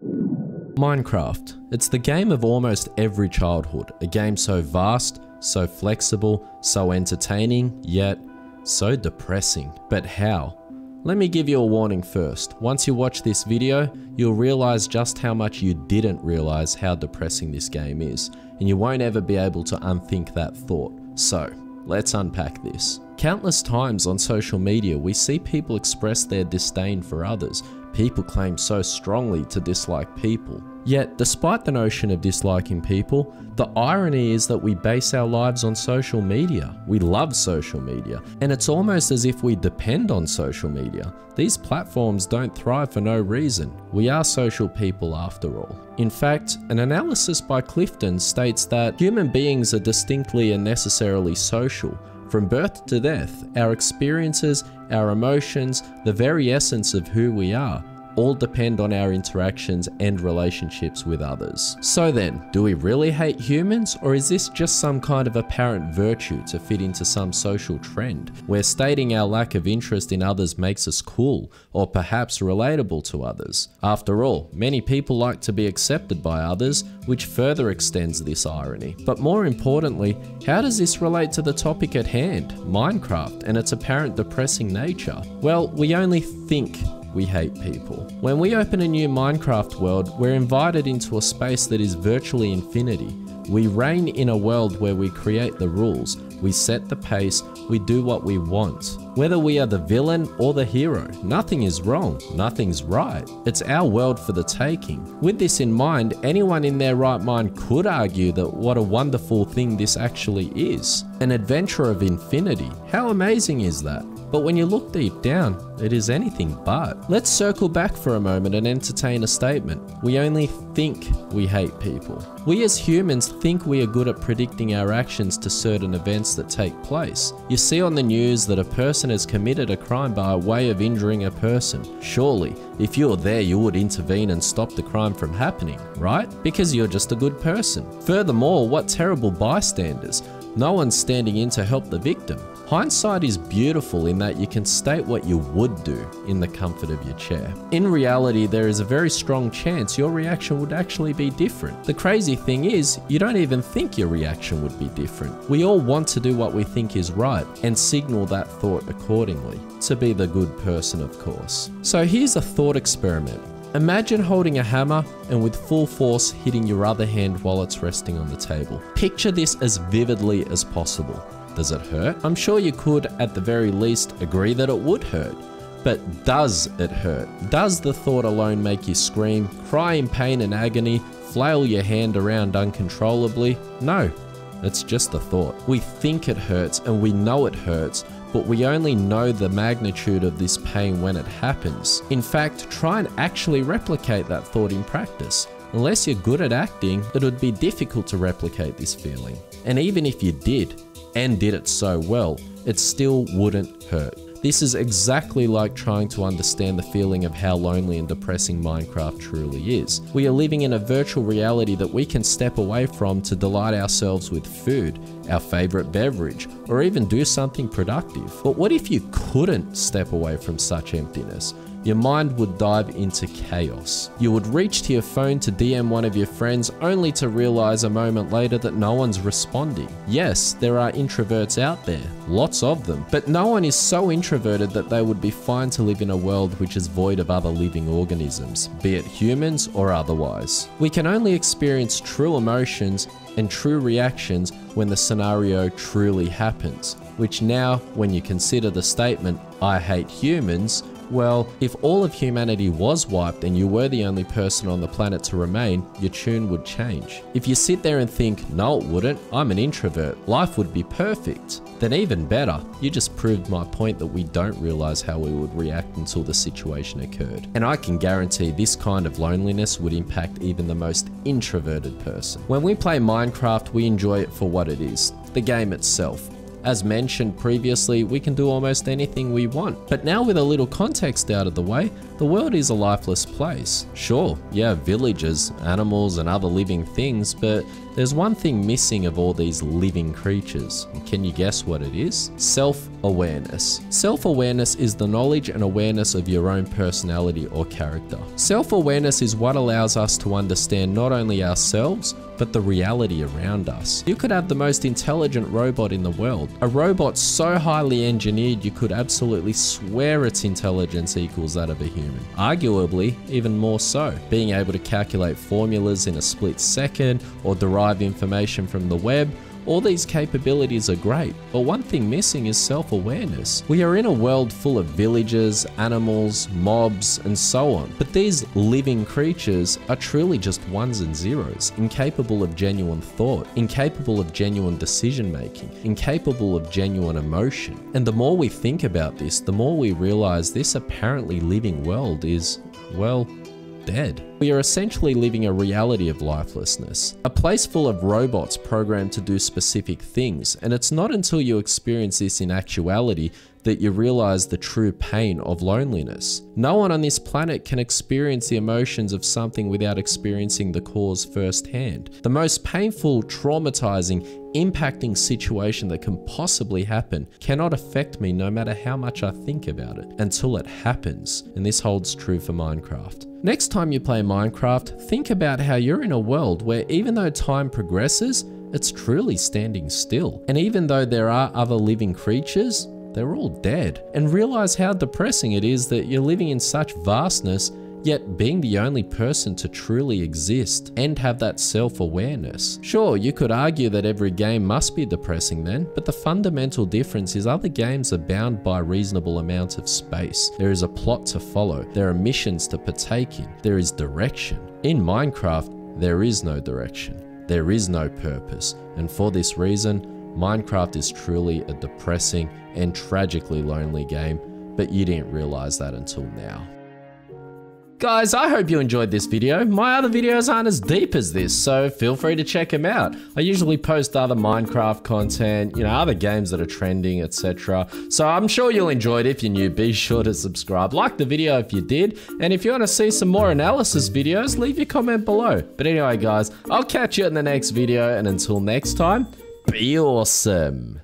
Minecraft. It's the game of almost every childhood. A game so vast, so flexible, so entertaining, yet so depressing. But how? Let me give you a warning first. Once you watch this video, you'll realize just how much you didn't realize how depressing this game is, and you won't ever be able to unthink that thought. So, let's unpack this. Countless times on social media, we see people express their disdain for others. People claim so strongly to dislike people. Yet, despite the notion of disliking people, the irony is that we base our lives on social media. We love social media, and it's almost as if we depend on social media. These platforms don't thrive for no reason. We are social people after all. In fact, an analysis by Clifton states that human beings are distinctly and necessarily social. From birth to death, our experiences, our emotions, the very essence of who we are, all depend on our interactions and relationships with others. So then, do we really hate humans, or is this just some kind of apparent virtue to fit into some social trend, where stating our lack of interest in others makes us cool, or perhaps relatable to others? After all, many people like to be accepted by others, which further extends this irony. But more importantly, how does this relate to the topic at hand, Minecraft, and its apparent depressing nature? Well, we only think we hate people. When we open a new Minecraft world, we're invited into a space that is virtually infinity. We reign in a world where we create the rules, we set the pace, we do what we want. Whether we are the villain or the hero, nothing is wrong, nothing's right. It's our world for the taking. With this in mind, anyone in their right mind could argue that what a wonderful thing this actually is. An adventure of infinity. How amazing is that? But when you look deep down, it is anything but. Let's circle back for a moment and entertain a statement. We only think we hate people. We as humans think we are good at predicting our actions to certain events that take place. You see on the news that a person has committed a crime by way of injuring a person. Surely, if you're there, you would intervene and stop the crime from happening, right? Because you're just a good person. Furthermore, what terrible bystanders. No one's standing in to help the victim. Hindsight is beautiful in that you can state what you would do in the comfort of your chair. In reality, there is a very strong chance your reaction would actually be different. The crazy thing is, you don't even think your reaction would be different. We all want to do what we think is right and signal that thought accordingly. To be the good person, of course. So here's a thought experiment. Imagine holding a hammer and with full force hitting your other hand while it's resting on the table. Picture this as vividly as possible. Does it hurt? I'm sure you could, at the very least, agree that it would hurt. But does it hurt? Does the thought alone make you scream, cry in pain and agony, flail your hand around uncontrollably? No, it's just a thought. We think it hurts and we know it hurts, but we only know the magnitude of this pain when it happens. In fact, try and actually replicate that thought in practice. Unless you're good at acting, it would be difficult to replicate this feeling. And even if you did, and did it so well, it still wouldn't hurt. This is exactly like trying to understand the feeling of how lonely and depressing Minecraft truly is. We are living in a virtual reality that we can step away from to delight ourselves with food, our favorite beverage, or even do something productive. But what if you couldn't step away from such emptiness? Your mind would dive into chaos. You would reach to your phone to DM one of your friends only to realize a moment later that no one's responding. Yes, there are introverts out there, lots of them, but no one is so introverted that they would be fine to live in a world which is void of other living organisms, be it humans or otherwise. We can only experience true emotions and true reactions when the scenario truly happens, which now, when you consider the statement, "I hate humans," well, if all of humanity was wiped and you were the only person on the planet to remain, your tune would change. If you sit there and think, no it wouldn't, I'm an introvert, life would be perfect, then even better, you just proved my point that we don't realize how we would react until the situation occurred. And I can guarantee this kind of loneliness would impact even the most introverted person. When we play Minecraft, we enjoy it for what it is, the game itself. As mentioned previously, we can do almost anything we want. But now with a little context out of the way, the world is a lifeless place. Sure, yeah, villages, animals and other living things, but there's one thing missing of all these living creatures. And can you guess what it is? Self-awareness. Self-awareness is the knowledge and awareness of your own personality or character. Self-awareness is what allows us to understand not only ourselves, but the reality around us. You could have the most intelligent robot in the world. A robot so highly engineered you could absolutely swear its intelligence equals that of a human. Arguably, even more so. Being able to calculate formulas in a split second or derive information from the web. All these capabilities are great, but one thing missing is self-awareness. We are in a world full of villages, animals, mobs, and so on, but these living creatures are truly just ones and zeros, incapable of genuine thought, incapable of genuine decision making, incapable of genuine emotion. And the more we think about this, the more we realize this apparently living world is, well, dead. We are essentially living a reality of lifelessness, a place full of robots programmed to do specific things, and it's not until you experience this in actuality that you realize the true pain of loneliness. No one on this planet can experience the emotions of something without experiencing the cause firsthand. The most painful, traumatizing, impacting situation that can possibly happen cannot affect me no matter how much I think about it, until it happens, and this holds true for Minecraft. Next time you play Minecraft, think about how you're in a world where even though time progresses, it's truly standing still. And even though there are other living creatures, they're all dead. And realize how depressing it is that you're living in such vastness, yet being the only person to truly exist and have that self-awareness. Sure, you could argue that every game must be depressing then, but the fundamental difference is other games are bound by a reasonable amount of space. There is a plot to follow, there are missions to partake in, there is direction. In Minecraft, there is no direction, there is no purpose, and for this reason, Minecraft is truly a depressing and tragically lonely game, but you didn't realize that until now. Guys, I hope you enjoyed this video. My other videos aren't as deep as this, so feel free to check them out. I usually post other Minecraft content, you know, other games that are trending, etc. So I'm sure you'll enjoy it. If you're new, be sure to subscribe. Like the video if you did, and if you want to see some more analysis videos, leave your comment below. But anyway, guys, I'll catch you in the next video, and until next time, be awesome.